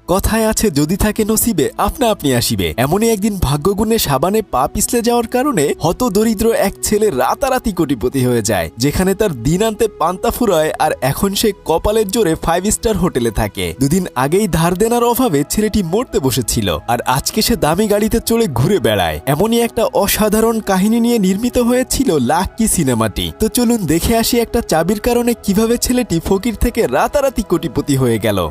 কথায় আছে যদি থাকে নসিবে আপনা আপনি আসিবে। এমনই একদিন ভাগ্যগুণে সাবানে পা পিছলে যাওয়ার কারণে হতদরিদ্র এক ছেলে রাতারাতি কোটিপতি হয়ে যায়, যেখানে তার দিন আনতে পান্তা ফুরায়। আর এখন সে কপালের জোরে 5 স্টার হোটেলে থাকে। দুদিন আগেই ধার দেনার অভাবে ছেলেটি মরতে বসেছিল, আর আজকে সে দামি গাড়িতে চড়ে ঘুরে বেড়ায়। এমনই একটা অসাধারণ কাহিনী নিয়ে নির্মিত হয়েছিল লাকি সিনেমাটি। তো চলুন দেখে আসি একটা চাবির কারণে কিভাবে ছেলেটি ফকির থেকে রাতারাতি কোটিপতি হয়ে গেল।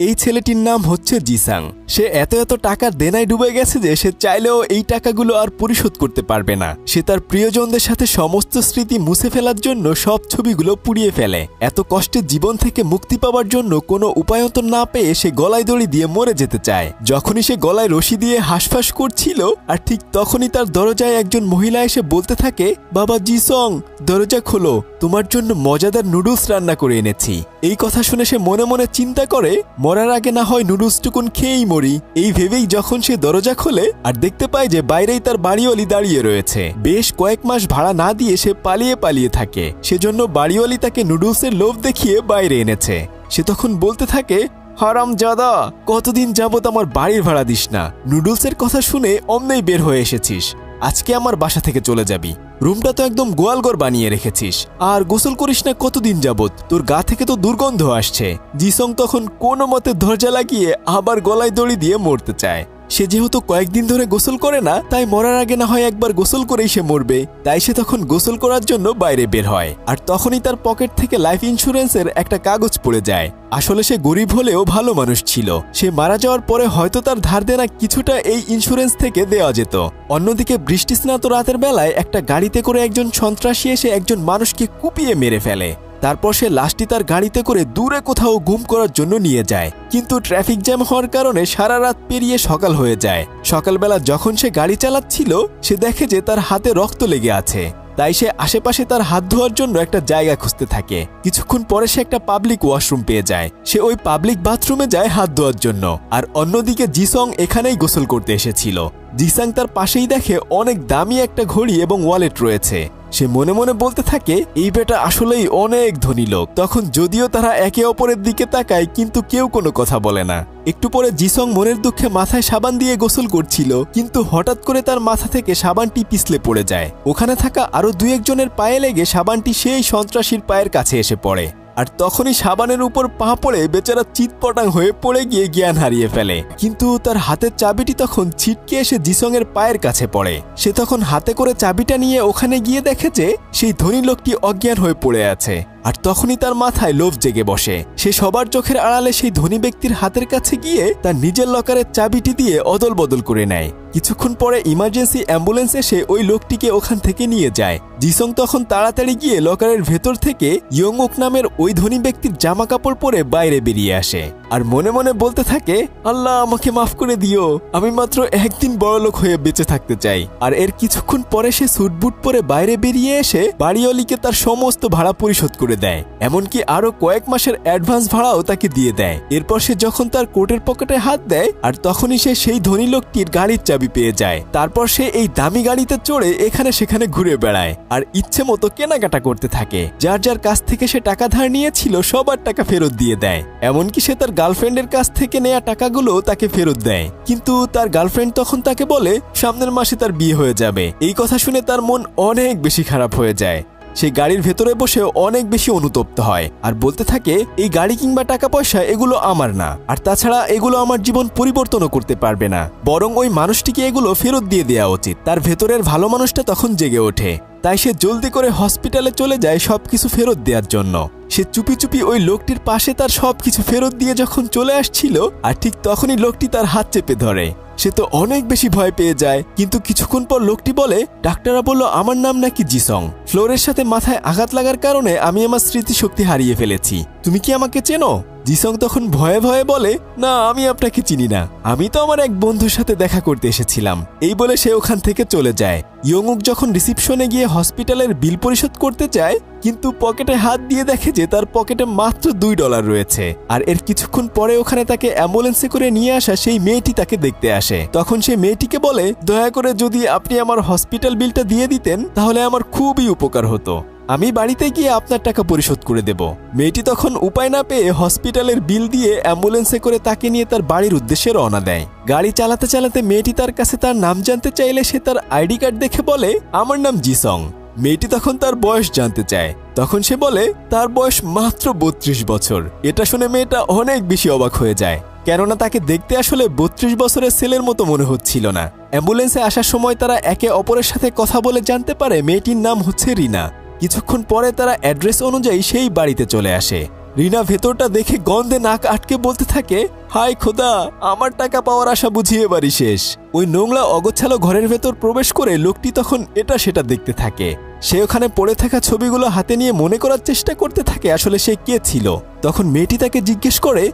এই ছেলেটির নাম হচ্ছে জিসাং। সে এত টাকার দেনায় ডুবে গেছে যে সে চাইলেও এই টাকাগুলো আর পরিশোধ করতে পারবে না। সে তার প্রিয়জনদের সাথে সমস্ত স্মৃতি মুছে ফেলার জন্য সব ছবিগুলো পুড়িয়ে ফেলে। এত কষ্টের জীবন থেকে মুক্তি পাওয়ার জন্য কোনো উপায়ন্তর না পেয়ে সে গলায় দড়ি দিয়ে মরে যেতে চায়। যখনই সে গলায় রশি দিয়ে হাঁসফাঁস করছিল, আর ঠিক তখনই তার দরজায় একজন মহিলা এসে বলতে থাকে, বাবা জিসং, দরজা খোলো, তোমার জন্য মজাদার নুডলস রান্না করে এনেছি। এই কথা শুনে সে মনে মনে চিন্তা করে, মরার আগে না হয় নুডলসটুকুন খেয়েই মরি। এই ভেবেই যখন সে দরজা খোলে আর দেখতে পায় যে বাইরেই তার বাড়িওয়ালি দাঁড়িয়ে রয়েছে। বেশ কয়েক মাস ভাড়া না দিয়ে সে পালিয়ে থাকে। সেজন্য বাড়িওয়ালি তাকে নুডলসের লোভ দেখিয়ে বাইরে এনেছে। সে তখন বলতে থাকে, হারামজাদা, কতদিন যাবত আমার বাড়ির ভাড়া দিস না। নুডলসের কথা শুনে অমনেই বের হয়ে এসেছিস। আজকে আমার বাসা থেকে চলে যাবি। রুমটা তো একদম গোয়ালঘর বানিয়ে রেখেছিস। আর গোসল করিস না কতদিন যাবত, তোর গা থেকে তো দুর্গন্ধ আসছে। জিসং তখন কোনো মতে দরজা লাগিয়ে আবার গলায় দড়ি দিয়ে মরতে চায়। সে যেহেতু কয়েকদিন ধরে গোসল করে না, তাই মরার আগে না হয় একবার গোসল করেই সে মরবে। তাই সে তখন গোসল করার জন্য বাইরে বের হয়। আর তখনই তার পকেট থেকে লাইফ ইন্স্যুরেন্সের একটা কাগজ পড়ে যায়। আসলে সে গরিব হলেও ভালো মানুষ ছিল। সে মারা যাওয়ার পরে হয়তো তার ধার দেনা কিছুটা এই ইন্স্যুরেন্স থেকে দেওয়া যেত। অন্যদিকে বৃষ্টিস্নাত রাতের বেলায় একটা গাড়িতে করে একজন সন্ত্রাসী এসে একজন মানুষকে কুপিয়ে মেরে ফেলে। তারপর সে লাশটি তার গাড়িতে করে দূরে কোথাও গুম করার জন্য নিয়ে যায়। কিন্তু ট্রাফিক জ্যাম হওয়ার কারণে সারা রাত পেরিয়ে সকাল হয়ে যায়। সকালবেলা যখন সে গাড়ি চালাচ্ছিল, সে দেখে যে তার হাতে রক্ত লেগে আছে। তাই সে আশেপাশে তার হাত ধোয়ার জন্য একটা জায়গা খুঁজতে থাকে। কিছুক্ষণ পরে সে একটা পাবলিক ওয়াশরুম পেয়ে যায়। সে ওই পাবলিক বাথরুমে যায় হাত ধোয়ার জন্য। আর অন্যদিকে জিসং এখানেই গোসল করতে এসেছিল। জিসাং তার পাশেই দেখে অনেক দামি একটা ঘড়ি এবং ওয়ালেট রয়েছে। সে মনে মনে বলতে থাকে, এই বেটা আসলেই অনেক ধনী লোক। তখন যদিও তারা একে অপরের দিকে তাকায়, কিন্তু কেউ কোনো কথা বলে না। একটু পরে জিসং মনের দুঃখে মাথায় সাবান দিয়ে গোসল করছিল, কিন্তু হঠাৎ করে তার মাথা থেকে সাবানটি পিছলে পড়ে যায়। ওখানে থাকা আরো 2-1 জনের পায়ে লেগে সাবানটি সেই সন্ত্রাসীর পায়ের কাছে এসে পড়ে। আর তখনই সাবানের উপর পা পড়ে বেচারা চিৎপটাং হয়ে পড়ে গিয়ে জ্ঞান হারিয়ে ফেলে। কিন্তু তার হাতের চাবিটি তখন ছিটকে এসে জিসং এর পায়ের কাছে পড়ে। সে তখন হাতে করে চাবিটা নিয়ে ওখানে গিয়ে দেখে যে সেই ধনী লোকটি অজ্ঞান হয়ে পড়ে আছে। আর তখনই তার মাথায় লোভ জেগে বসে। সে সবার চোখের আড়ালে সেই ধনী ব্যক্তির হাতের কাছে গিয়ে তার নিজের লকারের চাবিটি দিয়ে অদল বদল করে নেয়। কিছুক্ষণ পরে ইমার্জেন্সি অ্যাম্বুলেন্স এসে ওই লোকটিকে ওখান থেকে নিয়ে যায়। জিসং তখন তাড়াতাড়ি গিয়ে লকারের ভেতর থেকে ইয়ংওক নামের ওই ধনী ব্যক্তির জামা কাপড় পরে বাইরে বেরিয়ে আসে। আর মনে মনে বলতে থাকে, আল্লাহ আমাকে মাফ করে দিও, আমি মাত্র একদিন বড়লোক হয়ে বেঁচে থাকতে চাই। আর এর কিছুক্ষণ পরে সে স্যুটবুট পরে বাইরে বেরিয়ে এসে বাড়িওয়ালিকে তার সমস্ত ভাড়া পরিশোধ করে দেয়। এমনকি আরো কয়েক মাসের অ্যাডভান্স ভাড়াও তাকে দিয়ে দেয়। এরপর সে যখন তার কোটের পকেটে হাত দেয়, আর তখনই সে সেই ধনী লোকটির গাড়ির চাবি পেয়ে যায়। তারপর সে এই দামি গাড়িতে চড়ে এখানে সেখানে ঘুরে বেড়ায় আর ইচ্ছে মতো কেনাকাটা করতে থাকে। যার যার কাছ থেকে সে টাকা ধার নিয়েছিল সবার টাকা ফেরত দিয়ে দেয়। এমনকি সে তার গার্লফ্রেন্ডের কাছ থেকে নেয়া টাকাগুলো তাকে ফেরত দেয়। কিন্তু তার গার্লফ্রেন্ড তখন তাকে বলে সামনের মাসে তার বিয়ে হয়ে যাবে। এই কথা শুনে তার মন অনেক বেশি খারাপ হয়ে যায়। সে গাড়ির ভেতরে বসে অনেক বেশি অনুতপ্ত হয় আর বলতে থাকে, এই গাড়ি কিংবা টাকা পয়সা এগুলো আমার না। আর তাছাড়া এগুলো আমার জীবন পরিবর্তনও করতে পারবে না, বরং ওই মানুষটিকে এগুলো ফেরত দিয়ে দেওয়া উচিত। তার ভেতরের ভালো মানুষটা তখন জেগে ওঠে। তাই সে জলদি করে হসপিটালে চলে যায় সবকিছু ফেরত দেওয়ার জন্য। সে চুপি চুপি ওই লোকটির পাশে তার সবকিছু ফেরত দিয়ে যখন চলে আসছিল, আর ঠিক তখনই লোকটি তার হাত চেপে ধরে। সে তো অনেক বেশি ভয় পেয়ে যায়। কিন্তু কিছুক্ষণ পর লোকটি বলে, ডাক্তাররা বলল আমার নাম নাকি জিসং। ফ্লোরের সাথে মাথায় আঘাত লাগার কারণে আমি আমার স্মৃতিশক্তি হারিয়ে ফেলেছি। তুমি কি আমাকে চেনো? জিসং তখন ভয়ে ভয়ে বলে, না আমি আপনাকে চিনি না, আমি তো আমার এক বন্ধুর সাথে দেখা করতে এসেছিলাম। এই বলে সে ওখান থেকে চলে যায়। ইয়ংউক যখন রিসিপশনে গিয়ে হসপিটালের বিল পরিশোধ করতে চায়, কিন্তু পকেটে হাত দিয়ে দেখে যে তার পকেটে মাত্র $2 রয়েছে। আর এর কিছুক্ষণ পরে ওখানে তাকে অ্যাম্বুলেন্সে করে নিয়ে আসা সেই মেয়েটি তাকে দেখতে আসে। তখন সে মেয়েটিকে বলে, দয়া করে যদি আপনি আমার হসপিটাল বিলটা দিয়ে দিতেন তাহলে আমার খুবই উপকার হতো। আমি বাড়িতে গিয়ে আপনার টাকা পরিশোধ করে দেব। মেয়েটি তখন উপায় না পেয়ে হসপিটালের বিল দিয়ে অ্যাম্বুলেন্সে করে তাকে নিয়ে তার বাড়ির উদ্দেশ্যে রওনা দেয়। গাড়ি চালাতে চালাতে মেয়েটি তার কাছে তার নাম জানতে চাইলে সে তার আইডি কার্ড দেখে বলে, আমার নাম জিসং। মেয়েটি তখন তার বয়স জানতে চায়। তখন সে বলে তার বয়স মাত্র 32 বছর। এটা শুনে মেয়েটা অনেক বেশি অবাক হয়ে যায়, কেননা তাকে দেখতে আসলে 32 বছরের ছেলের মতো মনে হচ্ছিল না। অ্যাম্বুলেন্সে আসার সময় তারা একে অপরের সাথে কথা বলে জানতে পারে মেয়েটির নাম হচ্ছে রিনা। কিছুক্ষণ পরে তারা অ্যাড্রেস অনুযায়ী সেই বাড়িতে চলে আসে। রিনা ভেতরটা দেখে গন্ধে নাক আটকে বলতে থাকে, হায় খোদা, আমার টাকা পাওয়ার আশা বুঝিয়ে বাড়ি শেষ। ওই নোংরা অগোছালো ঘরের ভেতর প্রবেশ করে লোকটি তখন এটা সেটা দেখতে থাকে। সে ওখানে পড়ে থাকা ছবিগুলো হাতে নিয়ে মনে করার চেষ্টা করতে থাকে আসলে সে কে ছিল। তখন মেয়েটি তাকে জিজ্ঞেস করে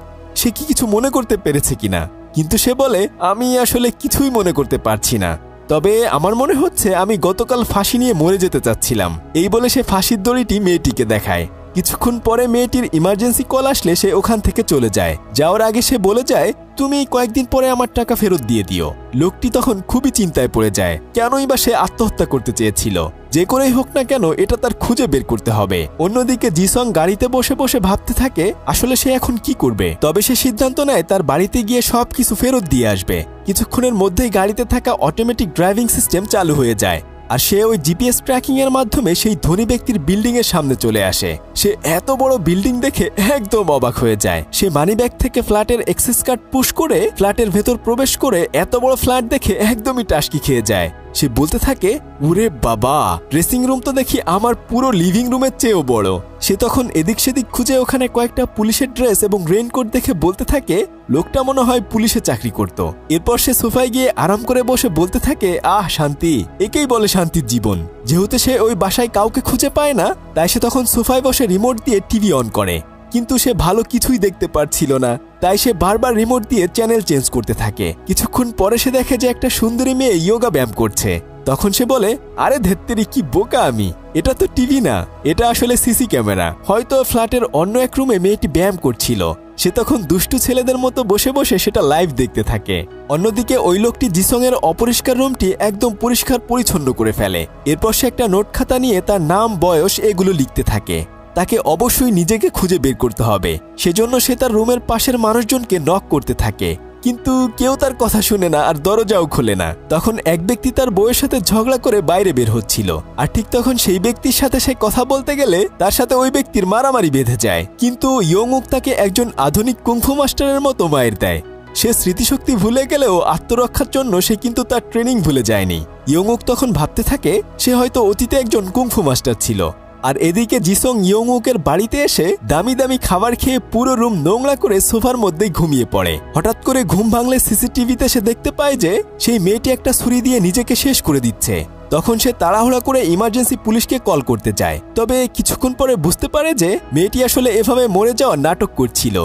সে কি কিছু মনে করতে পেরেছে কিনা, কিন্তু সে বলে, আমি আসলে কিছুই মনে করতে পারছি না, তবে আমার মনে হচ্ছে আমি গতকাল ফাঁসি নিয়ে মরে যেতে চাচ্ছিলাম। এই বলে সে ফাঁসির দড়িটি মেয়েটিকে দেখায়। কিছুক্ষণ পরে মেয়েটির ইমার্জেন্সি কল আসলে সে ওখান থেকে চলে যায়। যাওয়ার আগে সে বলে যায়, তুমি কয়েকদিন পরে আমার টাকা ফেরত দিয়ে দিও। লোকটি তখন খুবই চিন্তায় পড়ে যায়, কেনই বা সে আত্মহত্যা করতে চেয়েছিল। যে করেই হোক না কেন এটা তার খুঁজে বের করতে হবে। অন্যদিকে জিসং গাড়িতে বসে বসে ভাবতে থাকে আসলে সে এখন কি করবে। তবে সে সিদ্ধান্ত নেয় তার বাড়িতে গিয়ে সবকিছু ফেরত দিয়ে আসবে। কিছুক্ষণের মধ্যেই গাড়িতে থাকা অটোমেটিক ড্রাইভিং সিস্টেম চালু হয়ে যায়, আর সে ওই জিপিএস ট্র্যাকিং এর মাধ্যমে সেই ধনী ব্যক্তির বিল্ডিং এর সামনে চলে আসে। সে এত বড় বিল্ডিং দেখে একদম অবাক হয়ে যায়। সে মানিব্যাগ থেকে ফ্ল্যাটের অ্যাক্সেস কার্ড পুশ করে ফ্ল্যাটের ভেতর প্রবেশ করে এত বড় ফ্ল্যাট দেখে একদমই টাসকি খেয়ে যায়। সে বলতে থাকে, ওরে বাবা, ড্রেসিং রুম তো দেখি আমার পুরো লিভিং রুমের চেয়েও বড়। সে তখন এদিক সেদিক খুঁজে ওখানে কয়েকটা পুলিশের ড্রেস এবং রেইনকোট দেখে বলতে থাকে লোকটা মনে হয় পুলিশে চাকরি করত। এরপর সে সোফায় গিয়ে আরাম করে বসে বলতে থাকে, আহ শান্তি, একেই বলে শান্তির জীবন। যেহেতু সে ওই বাসায় কাউকে খুঁজে পায় না, তাই সে তখন সোফায় বসে রিমোট দিয়ে টিভি অন করে, কিন্তু সে ভালো কিছুই দেখতে পারছিল না। তাই সে বারবার রিমোট দিয়ে চ্যানেল চেঞ্জ করতে থাকে। কিছুক্ষণ পরে সে দেখে যে একটা সুন্দরী মেয়ে যোগা ব্যায়াম করছে। তখন সে বলে, আরে ধেত্তেরি, কি বোকা আমি, এটা তো টিভি না, এটা আসলে সিসি ক্যামেরা। হয়তো ফ্ল্যাটের অন্য এক রুমে মেয়েটি ব্যায়াম করছিল। সে তখন দুষ্টু ছেলেদের মতো বসে বসে সেটা লাইভ দেখতে থাকে। অন্যদিকে ওই লোকটি জিসং এর অপরিষ্কার রুমটি একদম পরিষ্কার পরিচ্ছন্ন করে ফেলে। এরপর সে একটা নোট খাতা নিয়ে তার নাম, বয়স এগুলো লিখতে থাকে। তাকে অবশ্যই নিজেকে খুঁজে বের করতে হবে, সেজন্য সে তার রুমের পাশের মানুষজনকে নক করতে থাকে, কিন্তু কেউ তার কথা শুনে না আর দরজাও খোলে না। তখন এক ব্যক্তি তার বউয়ের সাথে ঝগড়া করে বাইরে বের হচ্ছিল, আর ঠিক তখন সেই ব্যক্তির সাথে সে কথা বলতে গেলে তার সাথে ওই ব্যক্তির মারামারি বেঁধে যায়। কিন্তু ইয়ংউক তাকে একজন আধুনিক কুংফু মাস্টারের মতো মায়ের দেয়। সে স্মৃতিশক্তি ভুলে গেলেও আত্মরক্ষার জন্য সে কিন্তু তার ট্রেনিং ভুলে যায়নি। ইয়ংউক তখন ভাবতে থাকে সে হয়তো অতীতে একজন কুংফু মাস্টার ছিল। আর এদিকে জিসং ইয়ংউকের বাড়িতে এসে দামি দামি খাবার খেয়ে পুরো রুম নোংরা করে সোফার মধ্যেই ঘুমিয়ে পড়ে। হঠাৎ করে ঘুম ভাঙলে সিসিটিভিতে সে দেখতে পায় যে সেই মেয়েটি একটা ছুরি দিয়ে নিজেকে শেষ করে দিচ্ছে। তখন সে তাড়াহুড়া করে ইমার্জেন্সি পুলিশকে কল করতে যায়, তবে কিছুক্ষণ পরে বুঝতে পারে যে মেয়েটি আসলে এভাবে মরে যাওয়ার নাটক করছিল।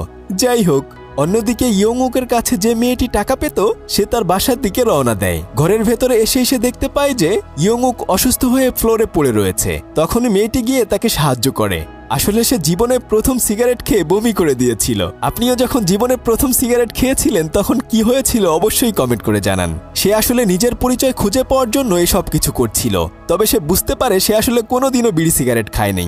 যাই হোক, অন্যদিকে ইয়ংউকের কাছে যে মেয়েটি টাকা পেত সে তার বাসার দিকে রওনা দেয়। ঘরের ভেতরে এসে দেখতে পায় যে ইয়ংউক অসুস্থ হয়ে ফ্লোরে পড়ে রয়েছে। তখনই মেয়েটি গিয়ে তাকে সাহায্য করে। আসলে সে জীবনে প্রথম সিগারেট খেয়ে বমি করে দিয়েছিল। আপনিও যখন জীবনে প্রথম সিগারেট খেয়েছিলেন তখন কি হয়েছিল অবশ্যই কমেন্ট করে জানান। সে আসলে নিজের পরিচয় খুঁজে পাওয়ার জন্য এসব কিছু করছিল, তবে সে বুঝতে পারে সে আসলে কোনোদিনও বিড়ি সিগারেট খায়নি।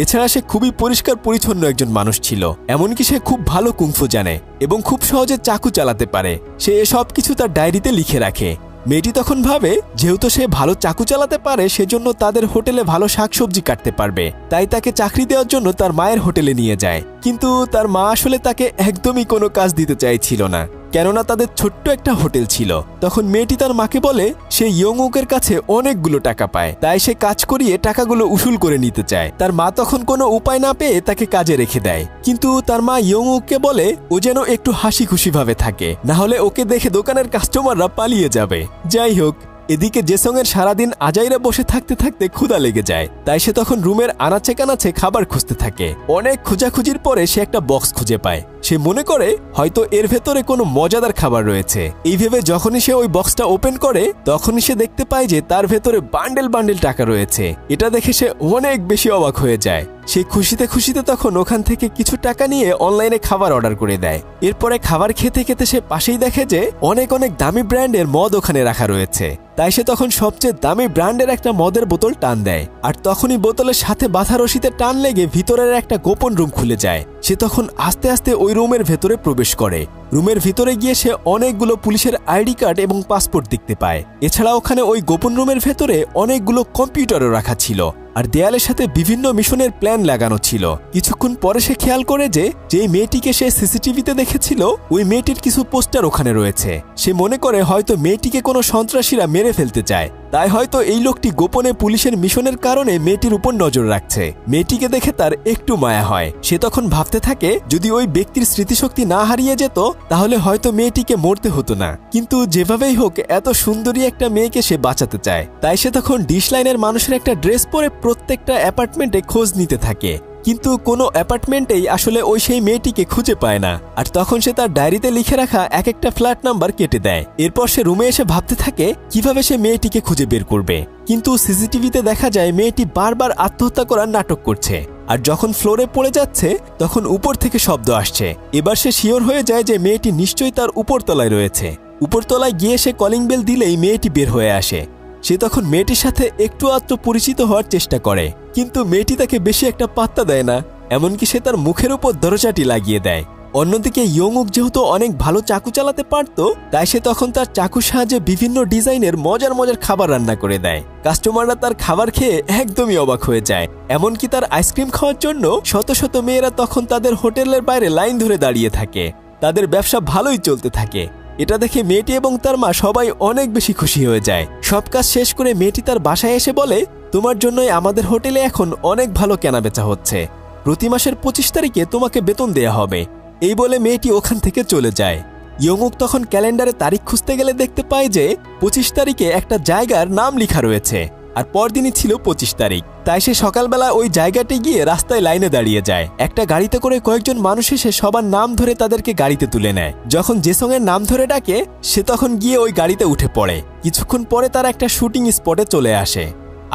এছাড়া সে খুবই পরিষ্কার পরিচ্ছন্ন একজন মানুষ ছিল, এমনকি সে খুব ভালো কুংফু জানে এবং খুব সহজে চাকু চালাতে পারে। সে এসব কিছু তার ডায়েরিতে লিখে রাখে। মেয়েটি তখন ভাবে যেহেতু সে ভালো চাকু চালাতে পারে সেজন্য তাদের হোটেলে ভালো শাকসবজি কাটতে পারবে, তাই তাকে চাকরি দেওয়ার জন্য তার মায়ের হোটেলে নিয়ে যায়। কিন্তু তার মা আসলে তাকে একদমই কোনো কাজ দিতে চাইছিল না, কেননা তাদের ছোট্ট একটা হোটেল ছিল। তখন মেয়েটি তার মাকে বলে সে ইয়ংউকের কাছে অনেকগুলো টাকা পায়, তাই সে কাজ করিয়ে টাকাগুলো উসুল করে নিতে চায়। তার মা তখন কোনো উপায় না পেয়ে তাকে কাজে রেখে দেয়, কিন্তু তার মা ইয়ংউককে বলে ও যেন একটু হাসি খুশি ভাবে থাকে, না হলে ওকে দেখে দোকানের কাস্টমাররা পালিয়ে যাবে। যাই হোক, এদিকে জেসং এর সারাদিন আজাইরা বসে থাকতে থাকতে ক্ষুধা লেগে যায়, তাই সে তখন রুমের আনাচে কানাচে খাবার খুঁজতে থাকে। অনেক খোঁজাখুঁজির পরে সে একটা বক্স খুঁজে পায়। সে মনে করে হয়তো এর ভেতরে কোনো মজাদার খাবার রয়েছে। এই ভেবে যখনই সে ওই বক্সটা ওপেন করে তখনই সে দেখতে পায় যে তার ভেতরে বান্ডেল বান্ডেল টাকা রয়েছে। এটা দেখে সে অনেক বেশি অবাক হয়ে যায়। সে খুশিতে খুশিতে তখন ওখান থেকে কিছু টাকা নিয়ে অনলাইনে খাবার অর্ডার করে দেয়। এরপরে খাবার খেতে খেতে সে পাশেই দেখে যে অনেক অনেক দামি ব্র্যান্ডের মদ ওখানে রাখা রয়েছে। তাই সে তখন সবচেয়ে দামি ব্র্যান্ডের একটা মদের বোতল টান দেয়, আর তখনই বোতলের সাথে বাঁধা রশিতে টান লেগে ভিতরের একটা গোপন রুম খুলে যায়। সে তখন আস্তে আস্তে ওই রুমের ভেতরে প্রবেশ করে। রুমের ভিতরে গিয়ে সে অনেকগুলো পুলিশের আইডি কার্ড এবং পাসপোর্ট দেখতে পায়। এছাড়া ওখানে ওই গোপন রুমের ভেতরে অনেকগুলো কম্পিউটারও রাখা ছিল, আর দেয়ালের সাথে বিভিন্ন মিশনের প্ল্যান লাগানো ছিল। কিছুক্ষণ পরে সে খেয়াল করে যে যেই মেয়েটিকে সে সিসিটিভিতে দেখেছিল ওই মেয়েটির কিছু পোস্টার ওখানে রয়েছে। সে মনে করে হয়তো মেয়েটিকে কোনো সন্ত্রাসীরা মেরে ফেলতে চায়, তাই হয়তো এই লোকটি গোপনে পুলিশের মিশনের কারণে মেয়েটির উপর নজর রাখছে। মেয়েটিকে দেখে তার একটু মায়া হয়। সে তখন ভাবতে থাকে যদি ওই ব্যক্তির স্মৃতিশক্তি না হারিয়ে যেত তাহলে হয়তো মেয়েটিকে মরতে হতো না, কিন্তু যেভাবেই হোক এত সুন্দরী একটা মেয়েকে সে বাঁচাতে চায়। তাই সে তখন ডিশ লাইনের মানুষের একটা ড্রেস পরে প্রত্যেকটা অ্যাপার্টমেন্টে খোঁজ নিতে থাকে, কিন্তু কোনো অ্যাপার্টমেন্টেই আসলে ওই সেই মেয়েটিকে খুঁজে পায় না। আর তখন সে তার ডায়েরিতে লিখে রাখা এক একটা ফ্ল্যাট নাম্বার কেটে দেয়। এরপর সে রুমে এসে ভাবতে থাকে কিভাবে সে মেয়েটিকে খুঁজে বের করবে, কিন্তু সিসিটিভিতে দেখা যায় মেয়েটি বারবার আত্মহত্যা করার নাটক করছে। আর যখন ফ্লোরে পড়ে যাচ্ছে তখন উপর থেকে শব্দ আসছে। এবার সে শিওর হয়ে যায় যে মেয়েটি নিশ্চয়ই তার উপরতলায় রয়েছে। উপরতলায় গিয়ে সে কলিং বেল দিলেই মেয়েটি বের হয়ে আসে। সে তখন মেয়েটির সাথে একটু আধটু পরিচিত হওয়ার চেষ্টা করে, কিন্তু মেয়েটি তাকে বেশি একটা পাত্তা দেয় না, এমনকি সে তার মুখের উপর দরজাটি লাগিয়ে দেয়। অন্যদিকে ইয়ংউক যেহেতু অনেক ভালো চাকু চালাতে পারত, তাই সে তখন তার চাকুর সাহায্যে বিভিন্ন ডিজাইনের মজার মজার খাবার রান্না করে দেয়। কাস্টমাররা তার খাবার খেয়ে একদমই অবাক হয়ে যায়। এমনকি তার আইসক্রিম খাওয়ার জন্য শত শত মেয়েরা তখন তাদের হোটেলের বাইরে লাইন ধরে দাঁড়িয়ে থাকে। তাদের ব্যবসা ভালোই চলতে থাকে। এটা দেখে মেয়েটি এবং তার মা সবাই অনেক বেশি খুশি হয়ে যায়। সব কাজ শেষ করে মেয়েটি তার বাসায় এসে বলে, তোমার জন্যই আমাদের হোটেলে এখন অনেক ভালো কেনাবেচা হচ্ছে, প্রতি মাসের 25 তারিখে তোমাকে বেতন দেয়া হবে। এই বলে মেয়েটি ওখান থেকে চলে যায়। ইয়ংউক তখন ক্যালেন্ডারে তারিখ খুঁজতে গেলে দেখতে পায় যে 25 তারিখে একটা জায়গার নাম লেখা রয়েছে, আর পরদিনই ছিল 25 তারিখ। তাই সে সকালবেলা ওই জায়গাটি গিয়ে রাস্তায় লাইনে দাঁড়িয়ে যায়। একটা গাড়িতে করে কয়েকজন মানুষ এসে সবার নাম ধরে তাদেরকে গাড়িতে তুলে নেয়। যখন জেসং এর নাম ধরে ডাকে সে তখন গিয়ে ওই গাড়িতে উঠে পড়ে। কিছুক্ষণ পরে তার একটা শুটিং স্পটে চলে আসে।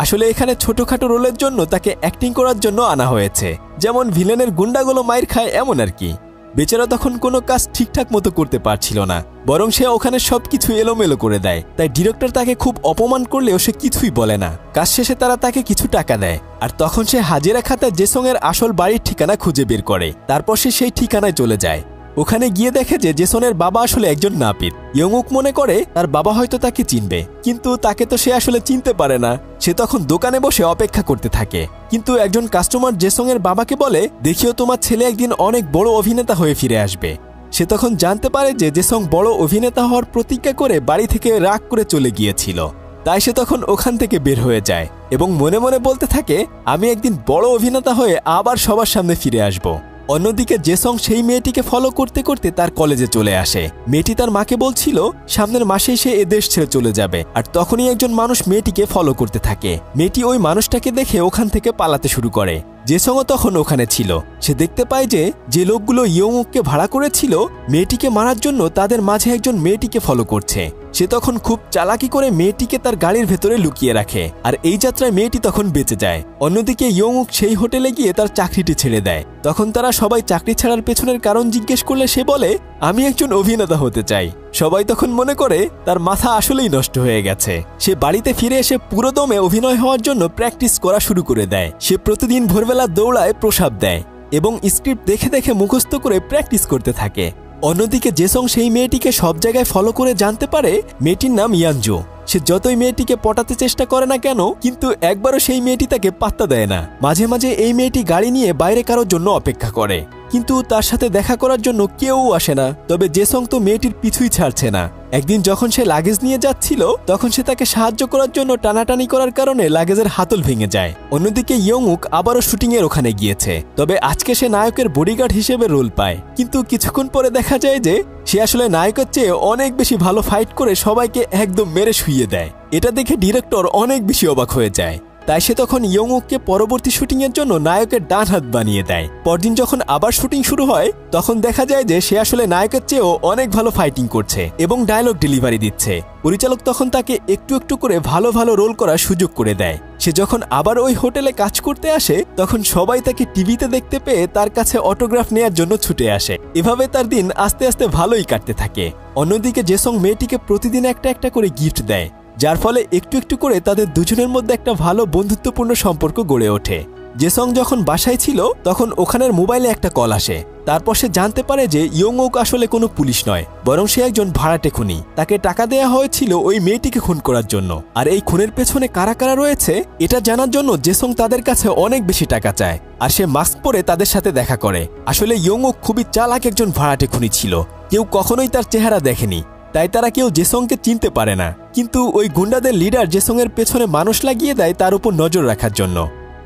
আসলে এখানে ছোটখাটো রোলের জন্য তাকে অ্যাক্টিং করার জন্য আনা হয়েছে, যেমন ভিলেনের গুন্ডাগুলো মাইর খায় এমন আর কি। বেচারা তখন কোনো কাজ ঠিকঠাক মতো করতে পারছিল না, বরং সে ওখানে সবকিছু এলোমেলো করে দেয়। তাই ডিরেক্টর তাকে খুব অপমান করলেও সে কিছুই বলে না। কাজ শেষে তারা তাকে কিছু টাকা দেয়, আর তখন সে হাজিরা খাতায় জেসং এর আসল বাড়ির ঠিকানা খুঁজে বের করে। তারপর সে সেই ঠিকানায় চলে যায়। ওখানে গিয়ে দেখে যে জেসনের বাবা আসলে একজন নাপিত। ইয়ংউক মনে করে তার বাবা হয়তো তাকে চিনবে, কিন্তু তাকে তো সে আসলে চিনতে পারে না। সে তখন দোকানে বসে অপেক্ষা করতে থাকে, কিন্তু একজন কাস্টমার জেসং এর বাবাকে বলে, দেখিও তোমার ছেলে একদিন অনেক বড় অভিনেতা হয়ে ফিরে আসবে। সে তখন জানতে পারে যে জেসং বড় অভিনেতা হওয়ার প্রতিজ্ঞা করে বাড়ি থেকে রাগ করে চলে গিয়েছিল। তাই সে তখন ওখান থেকে বের হয়ে যায় এবং মনে মনে বলতে থাকে, আমি একদিন বড় অভিনেতা হয়ে আবার সবার সামনে ফিরে আসব। অন্যদিকে জেসং সেই মেয়েটিকে ফলো করতে করতে তার কলেজে চলে আসে। মেয়েটি তার মাকে বলছিল সামনের মাসেই সে এদেশ ছেড়ে চলে যাবে, আর তখনই একজন মানুষ মেয়েটিকে ফলো করতে থাকে। মেয়েটি ওই মানুষটাকে দেখে ওখান থেকে পালাতে শুরু করে। জেসংও তখন ওখানে ছিল। সে দেখতে পায় যে লোকগুলো ইয়ংউককে ভাড়া করেছিল মেয়েটিকে মারার জন্য, তাদের মাঝে একজন মেয়েটিকে ফলো করছে। সে তখন খুব চালাকি করে মেয়েটিকে তার গাড়ির ভেতরে লুকিয়ে রাখে, আর এই যাত্রায় মেয়েটি তখন বেঁচে যায়। অন্যদিকে ইয়ংউক সেই হোটেলে গিয়ে তার চাকরিটি ছেড়ে দেয়। তখন তারা সবাই চাকরি ছাড়ার পেছনের কারণ জিজ্ঞেস করলে সে বলে, আমি একজন অভিনেতা হতে চাই। সবাই তখন মনে করে তার মাথা আসলেই নষ্ট হয়ে গেছে। সে বাড়িতে ফিরে এসে পুরো দমে অভিনয় হওয়ার জন্য প্র্যাকটিস করা শুরু করে দেয়। সে প্রতিদিন ভোরবেলা দৌড়ায়, প্রসাব দেয় এবং স্ক্রিপ্ট দেখে দেখে মুখস্থ করে প্র্যাকটিস করতে থাকে। অন্যদিকে জেসং সেই মেয়েটিকে সব জায়গায় ফলো করে জানতে পারে মেয়েটির নাম ইয়ানজো। সে যতই মেয়েটিকে পটাতে চেষ্টা করে না কেন, কিন্তু একবারও সেই মেয়েটি তাকে পাত্তা দেয় না। মাঝে মাঝে এই মেয়েটি গাড়ি নিয়ে বাইরে কারোর জন্য অপেক্ষা করে, কিন্তু তার সাথে দেখা করার জন্য কেউ আসে না। তবে জেসং তো মেয়েটির পিছুই ছাড়ছে না। একদিন যখন সে লাগেজ নিয়ে যাচ্ছিল তখন সে তাকে সাহায্য করার জন্য টানাটানি করার কারণে লাগেজের হাতল ভেঙে যায়। অন্যদিকে ইয়ংউক আবারও শুটিং এর ওখানে গিয়েছে, তবে আজকে সে নায়কের বডিগার্ড হিসেবে রোল পায়। কিন্তু কিছুক্ষণ পরে দেখা যায় যে সে আসলে নায়কের চেয়ে অনেক বেশি ভালো ফাইট করে সবাইকে একদম মেরে শুইয়ে দেয়। এটা দেখে ডিরেক্টর অনেক বেশি অবাক হয়ে যায়। তাই সে তখন ইয়ংউককে পরবর্তী শুটিংয়ের জন্য নায়কের ডান হাত বানিয়ে দেয়। পরদিন যখন আবার শুটিং শুরু হয় তখন দেখা যায় যে সে আসলে নায়কের চেয়েও অনেক ভালো ফাইটিং করছে এবং ডায়লগ ডেলিভারি দিচ্ছে। পরিচালক তখন তাকে একটু একটু করে ভালো ভালো রোল করার সুযোগ করে দেয়। সে যখন আবার ওই হোটেলে কাজ করতে আসে তখন সবাই তাকে টিভিতে দেখতে পেয়ে তার কাছে অটোগ্রাফ নেয়ার জন্য ছুটে আসে। এভাবে তার দিন আস্তে আস্তে ভালোই কাটতে থাকে। অন্যদিকে জেসং মেয়েটিকে প্রতিদিন একটা একটা করে গিফট দেয়, যার ফলে একটু একটু করে তাদের দুজনের মধ্যে একটা ভালো বন্ধুত্বপূর্ণ সম্পর্ক গড়ে ওঠে। জেসং যখন বাসায় ছিল তখন ওখানের মোবাইলে একটা কল আসে। তারপর সে জানতে পারে যে ইয়ংউক আসলে কোনো পুলিশ নয়, বরং সে একজন ভাড়াটে খুনি। তাকে টাকা দেয়া হয়েছিল ওই মেয়েটিকে খুন করার জন্য। আর এই খুনের পেছনে কারা কারা রয়েছে এটা জানার জন্য জেসং তাদের কাছে অনেক বেশি টাকা চায়। আর সে মাস্ক পরে তাদের সাথে দেখা করে। আসলে ইয়ংউক খুবই চালাক একজন ভাড়াটে খুনি ছিল, কেউ কখনোই তার চেহারা দেখেনি, তাই তারা কেউ জেসংকে চিনতে পারে না। কিন্তু ওই গুন্ডাদের লিডার জেসংয়ের পেছনে মানুষ লাগিয়ে দেয় তার উপর নজর রাখার জন্য।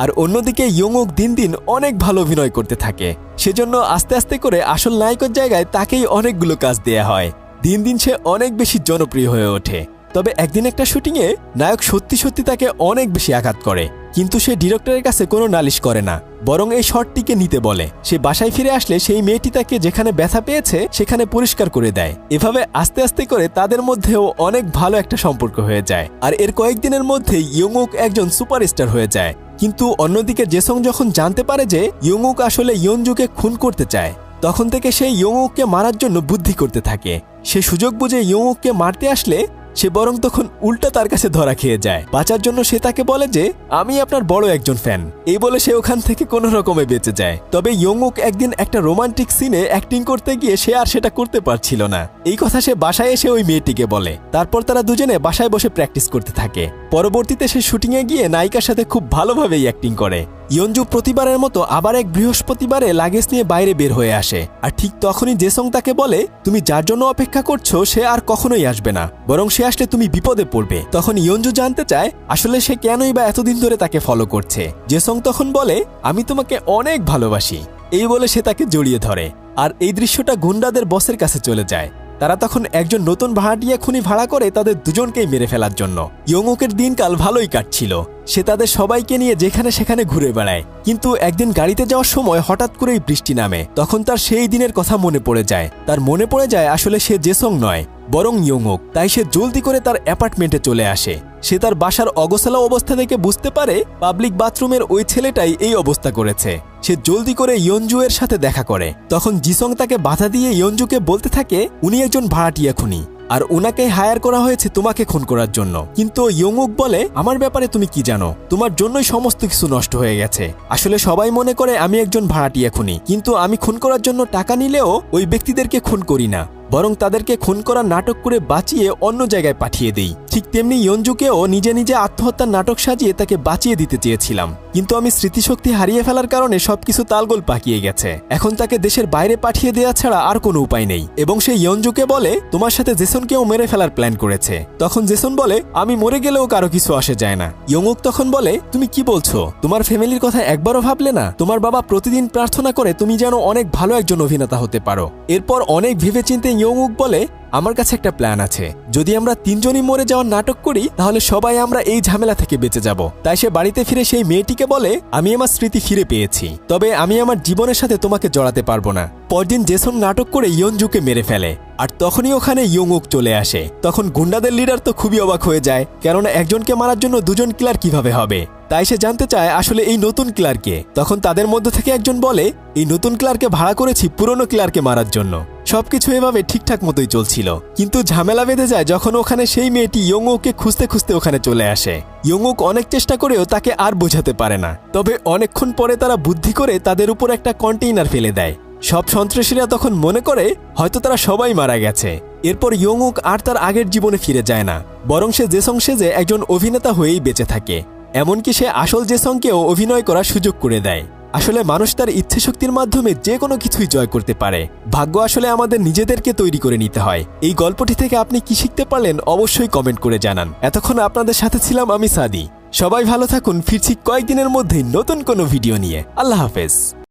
আর অন্যদিকে ইয়ংউক দিন দিন অনেক ভালো অভিনয় করতে থাকে, সেজন্য আস্তে আস্তে করে আসল নায়কের জায়গায় তাকেই অনেকগুলো কাজ দেয়া হয়। দিন দিন সে অনেক বেশি জনপ্রিয় হয়ে ওঠে। তবে একদিন একটা শুটিংয়ে নায়ক সত্যি সত্যি তাকে অনেক বেশি আঘাত করে, কিন্তু সে ডিরেক্টরের কাছে কোনো নালিশ করে না, বরং এই শটটিকে নিতে বলে। সে বাসায় ফিরে আসলে সেই মেয়েটি তাকে যেখানে ব্যথা পেয়েছে সেখানে পরিষ্কার করে দেয়। এভাবে আস্তে আস্তে করে তাদের মধ্যেও অনেক ভালো একটা সম্পর্ক হয়ে যায়। আর এর কয়েকদিনের মধ্যেই ইয়ংউক একজন সুপারস্টার হয়ে যায়। কিন্তু অন্যদিকে জেসং যখন জানতে পারে যে ইয়ংউক আসলে ইয়নজুকে খুন করতে চায়, তখন থেকে সে ইয়ংউককে মারার জন্য বুদ্ধি করতে থাকে। সে সুযোগ বুঝে ইয়ংউককে মারতে আসলে সে বরং তখন উল্টা তার কাছে ধরা খেয়ে যায়। বাঁচার জন্য সে তাকে বলে যে আমি আপনার বড় একজন ফ্যান, এই বলে সে ওখান থেকে কোনো রকমে বেঁচে যায়। তবে ইয়ংউক একদিন একটা রোমান্টিক সিনে অ্যাক্টিং করতে গিয়ে সে আর সেটা করতে পারছিল না। এই কথা সে বাসায় এসে ওই মেয়েটিকে বলে। তারপর তারা দুজনে বাসায় বসে প্র্যাকটিস করতে থাকে। পরবর্তীতে সে শুটিংয়ে গিয়ে নায়িকার সাথে খুব ভালোভাবেই অ্যাক্টিং করে। ইয়নজু প্রতিবারের মতো আবার এক বৃহস্পতিবারে লাগেজ নিয়ে বাইরে বের হয়ে আসে। আর ঠিক তখনই জেসং তাকে বলে তুমি যার জন্য অপেক্ষা করছো সে আর কখনোই আসবে না, বরং সে আসলে তুমি বিপদে পড়বে। তখন ইয়নজু জানতে চায় আসলে সে কেনই বা এতদিন ধরে তাকে ফলো করছে। জেসং তখন বলে আমি তোমাকে অনেক ভালোবাসি, এই বলে সে তাকে জড়িয়ে ধরে। আর এই দৃশ্যটা গুন্ডাদের বসের কাছে চলে যায়। তারা তখন একজন নতুন ভাড়াটিয়া খুনি ভাড়া করে তাদের দুজনকেই মেরে ফেলার জন্য। ইয়ংউকের দিনকাল ভালোই কাটছিল। সে তাদের সবাইকে নিয়ে যেখানে সেখানে ঘুরে বেড়ায়। কিন্তু একদিন গাড়িতে যাওয়ার সময় হঠাৎ করেই বৃষ্টি নামে। তখন তার সেই দিনের কথা মনে পড়ে যায়। তার মনে পড়ে যায় আসলে সে জেসং নয় বরং ইয়ংউক। তাই সে জলদি করে তার অ্যাপার্টমেন্টে চলে আসে। সে তার বাসার অগোছালো অবস্থা দেখে বুঝতে পারে পাবলিক বাথরুমের ওই ছেলেটাই এই অবস্থা করেছে। সে জলদি করে ইয়নজু এর সাথে দেখা করে। তখন জিসং তাকে বাধা দিয়ে ইয়নজুকে বলতে থাকে উনি একজন ভাড়াটিয়া খুনি আর ওনাকে হায়ার করা হয়েছে তোমাকে খুন করার জন্য। কিন্তু ইয়ংউক বলে আমার ব্যাপারে তুমি কি জানো, তোমার জন্যই সমস্ত কিছু নষ্ট হয়ে গেছে। আসলে সবাই মনে করে আমি একজন ভাড়াটিয়া খুনি, কিন্তু আমি খুন করার জন্য টাকা নিলেও ওই ব্যক্তিদেরকে খুন করি না, বরং তাদেরকে খুন করার নাটক করে বাঁচিয়ে অন্য জায়গায় পাঠিয়ে দেই। ঠিক তেমনি ইয়নজুকেও নিজে নিজে আত্মহত্যার নাটক সাজিয়ে তাকে বাঁচিয়ে দিতে চেয়েছিলাম, কিন্তু আমি স্মৃতিশক্তি হারিয়ে ফেলার কারণে সবকিছু তালগোল পাকিয়ে গেছে। এখন তাকে দেশের বাইরে পাঠিয়ে দেওয়া ছাড়া আর কোনো উপায় নেই। এবং সে ইয়নজুকে বলে তোমার সাথে জেসনকেও মেরে ফেলার প্ল্যান করেছে। তখন জেসন বলে আমি মরে গেলেও কারো কিছু আসে যায় না। ইয়ংউক তখন বলে তুমি কি বলছো, তোমার ফ্যামিলির কথা একবারও ভাবলে না? তোমার বাবা প্রতিদিন প্রার্থনা করে তুমি যেন অনেক ভালো একজন অভিনেতা হতে পারো। এরপর অনেক ভেবেচিন্তে ইয়ংউক বলে আমার কাছে একটা প্ল্যান আছে, যদি আমরা তিনজনই মরে যাওয়ার নাটক করি তাহলে সবাই আমরা এই ঝামেলা থেকে বেঁচে যাব। তাই সে বাড়িতে ফিরে সেই মেয়েটিকে বলে আমি আমার স্মৃতি ফিরে পেয়েছি, তবে আমি আমার জীবনের সাথে তোমাকে জড়াতে পারবো না। পরদিন জেসন নাটক করে ইয়নজুকে মেরে ফেলে। আর তখনই ওখানে ইয়ংউক চলে আসে। তখন গুন্ডাদের লিডার তো খুবই অবাক হয়ে যায়, কেননা একজনকে মারার জন্য দুজন কিলার কিভাবে হবে। তাই সে জানতে চায় আসলে এই নতুন কিলারকে। তখন তাদের মধ্য থেকে একজন বলে এই নতুন কিলারকে ভাড়া করেছি পুরনো কিলারকে মারার জন্য। সবকিছু এভাবে ঠিকঠাক মতোই চলছিল, কিন্তু ঝামেলা বেঁধে যায় যখন ওখানে সেই মেয়েটি ইয়ংউককে খুঁজতে খুঁজতে ওখানে চলে আসে। ইয়ংউক অনেক চেষ্টা করেও তাকে আর বোঝাতে পারে না। তবে অনেকক্ষণ পরে তারা বুদ্ধি করে তাদের উপর একটা কন্টেইনার ফেলে দেয়। সব সন্ত্রাসীরা তখন মনে করে হয়তো তারা সবাই মারা গেছে। এরপর ইয়ংউক আর তার আগের জীবনে ফিরে যায় না, বরং সে জেসং সেজে একজন অভিনেতা হয়েই বেঁচে থাকে। এমনকি সে আসল জেসংকেও অভিনয় করার সুযোগ করে দেয়। আসলে মানুষ তার ইচ্ছে শক্তির মাধ্যমে যে কোনো কিছুই জয় করতে পারে। ভাগ্য আসলে আমাদের নিজেদেরকে তৈরি করে নিতে হয়। এই গল্পটি থেকে আপনি কি শিখতে পারলেন অবশ্যই কমেন্ট করে জানান। এতক্ষণ আপনাদের সাথে ছিলাম আমি সাদি। সবাই ভালো থাকুন, ফিরছি কয়েকদিনের মধ্যেই নতুন কোনো ভিডিও নিয়ে। আল্লাহ হাফেজ।